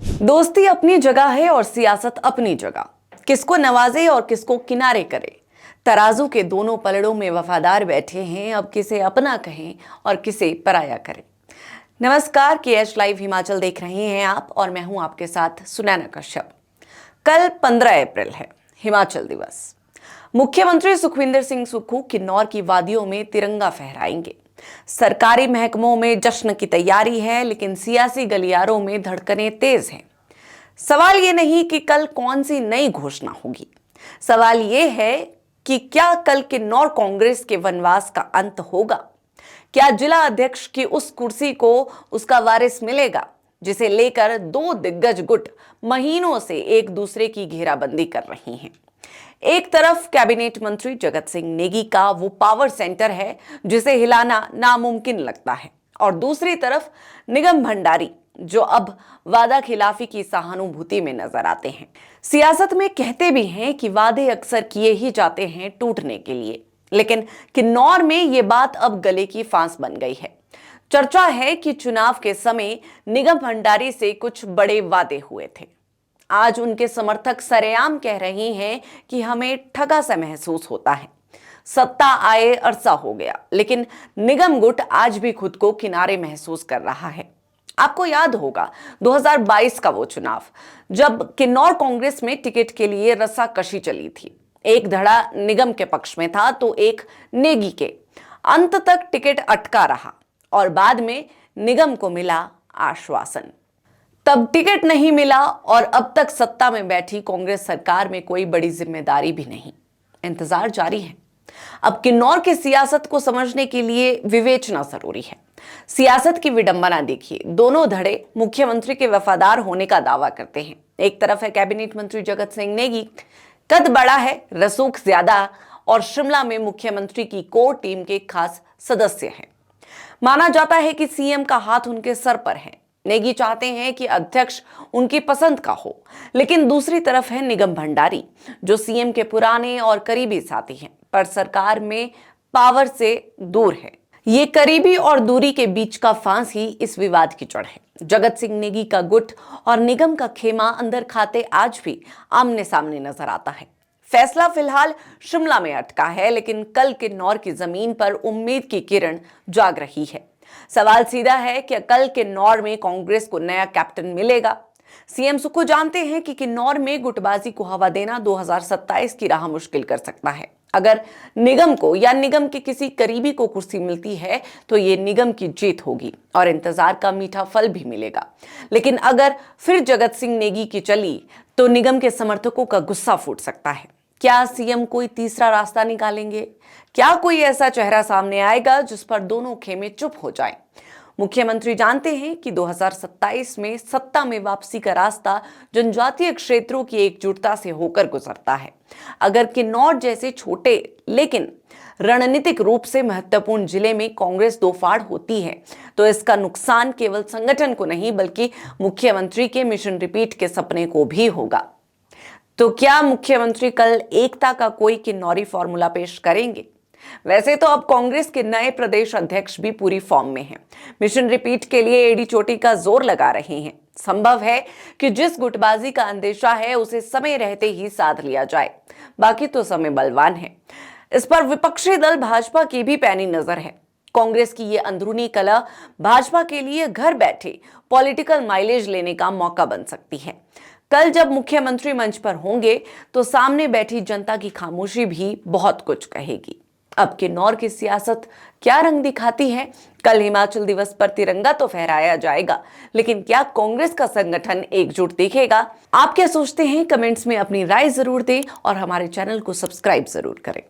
दोस्ती अपनी जगह है और सियासत अपनी जगह। किसको नवाजे और किसको किनारे करे, तराजू के दोनों पलड़ों में वफादार बैठे हैं। अब किसे अपना कहें और किसे पराया करें। नमस्कार, KH लाइव हिमाचल देख रहे हैं आप और मैं हूं आपके साथ सुनैना कश्यप। कल 15 अप्रैल है, हिमाचल दिवस। मुख्यमंत्री सुखविंदर सिंह सुक्खू किन्नौर की वादियों में तिरंगा फहराएंगे। सरकारी महकमों में जश्न की तैयारी है, लेकिन सियासी गलियारों में धड़कनें तेज हैं। सवाल ये नहीं कि कल कौन सी नई घोषणा होगी, सवाल ये है कि क्या कल किन्नौर कांग्रेस के वनवास का अंत होगा। क्या जिला अध्यक्ष की उस कुर्सी को उसका वारिस मिलेगा जिसे लेकर दो दिग्गज गुट महीनों से एक दूसरे की घेराबंदी कर रही हैं। एक तरफ कैबिनेट मंत्री जगत सिंह नेगी का वो पावर सेंटर है जिसे हिलाना नामुमकिन लगता है, और दूसरी तरफ निगम भंडारी जो अब वादा खिलाफी की सहानुभूति में नजर आते हैं। सियासत में कहते भी हैं कि वादे अक्सर किए ही जाते हैं टूटने के लिए, लेकिन किन्नौर में ये बात अब गले की फांस बन गई है। चर्चा है कि चुनाव के समय निगम भंडारी से कुछ बड़े वादे हुए थे। आज उनके समर्थक सरेआम कह रहे हैं कि हमें ठगा सा महसूस होता है। सत्ता आए अरसा हो गया, लेकिन निगम गुट आज भी खुद को किनारे महसूस कर रहा है। आपको याद होगा 2022 का वो चुनाव, जब किन्नौर कांग्रेस में टिकट के लिए रस्साकशी चली थी। एक धड़ा निगम के पक्ष में था तो एक नेगी के। अंत तक टिकट अटका रहा और बाद में निगम को मिला आश्वासन। तब टिकट नहीं मिला और अब तक सत्ता में बैठी कांग्रेस सरकार में कोई बड़ी जिम्मेदारी भी नहीं। इंतजार जारी है। अब किन्नौर की सियासत को समझने के लिए विवेचना जरूरी है। सियासत की विडंबना देखिए, दोनों धड़े मुख्यमंत्री के वफादार होने का दावा करते हैं। एक तरफ है कैबिनेट मंत्री जगत सिंह नेगी, कद बड़ा है, रसूख ज्यादा और शिमला में मुख्यमंत्री की कोर टीम के खास सदस्य हैं। माना जाता है कि सीएम का हाथ उनके सर पर है। नेगी चाहते हैं कि अध्यक्ष उनकी पसंद का हो, लेकिन दूसरी तरफ है निगम भंडारी जो सीएम के पुराने और करीबी साथी हैं, पर सरकार में पावर से दूर है। ये करीबी और दूरी के बीच का फांस ही इस विवाद की जड़ है। जगत सिंह नेगी का गुट और निगम का खेमा अंदर खाते आज भी आमने सामने नजर आता है। फैसला फिलहाल शिमला में अटका है, लेकिन कल किन्नौर की जमीन पर उम्मीद की किरण जाग रही है। सवाल सीधा है कि कल किन्नौर में कांग्रेस को नया कैप्टन मिलेगा। सीएम सुक्खू जानते हैं कि किन्नौर में गुटबाजी को हवा देना 2027 की राह मुश्किल कर सकता है। अगर निगम को या निगम के किसी करीबी को कुर्सी मिलती है तो ये निगम की जीत होगी और इंतजार का मीठा फल भी मिलेगा। लेकिन अगर फिर जगत सिंह नेगी की चली तो निगम के समर्थकों का गुस्सा फूट सकता है। क्या सीएम कोई तीसरा रास्ता निकालेंगे? क्या कोई ऐसा चेहरा सामने आएगा जिस पर दोनों खेमे चुप हो जाएं? मुख्यमंत्री जानते हैं कि 2027 में सत्ता में वापसी का रास्ता जनजातीय क्षेत्रों की एकजुटता से होकर गुजरता है। अगर किन्नौर जैसे छोटे लेकिन रणनीतिक रूप से महत्वपूर्ण जिले में कांग्रेस दो फाड़ होती है तो इसका नुकसान केवल संगठन को नहीं बल्कि मुख्यमंत्री के मिशन रिपीट के सपने को भी होगा। तो क्या मुख्यमंत्री कल एकता का कोई किन्नौरी फॉर्मूला पेश करेंगे? वैसे तो अब कांग्रेस के नए प्रदेश अध्यक्ष भी पूरी फॉर्म में हैं। मिशन रिपीट के लिए एडी चोटी का जोर लगा रहे हैं। संभव है कि जिस गुटबाजी का अंदेशा है उसे समय रहते ही साध लिया जाए, बाकी तो समय बलवान है। इस पर विपक्षी दल भाजपा की भी पैनी नजर है। कांग्रेस की ये अंदरूनी कला भाजपा के लिए घर बैठे पॉलिटिकल माइलेज लेने का मौका बन सकती है। कल जब मुख्यमंत्री मंच पर होंगे तो सामने बैठी जनता की खामोशी भी बहुत कुछ कहेगी। अब किन्नौर की सियासत क्या रंग दिखाती है? कल हिमाचल दिवस पर तिरंगा तो फहराया जाएगा, लेकिन क्या कांग्रेस का संगठन एकजुट दिखेगा? आप क्या सोचते हैं? कमेंट्स में अपनी राय जरूर दें और हमारे चैनल को सब्सक्राइब जरूर करें।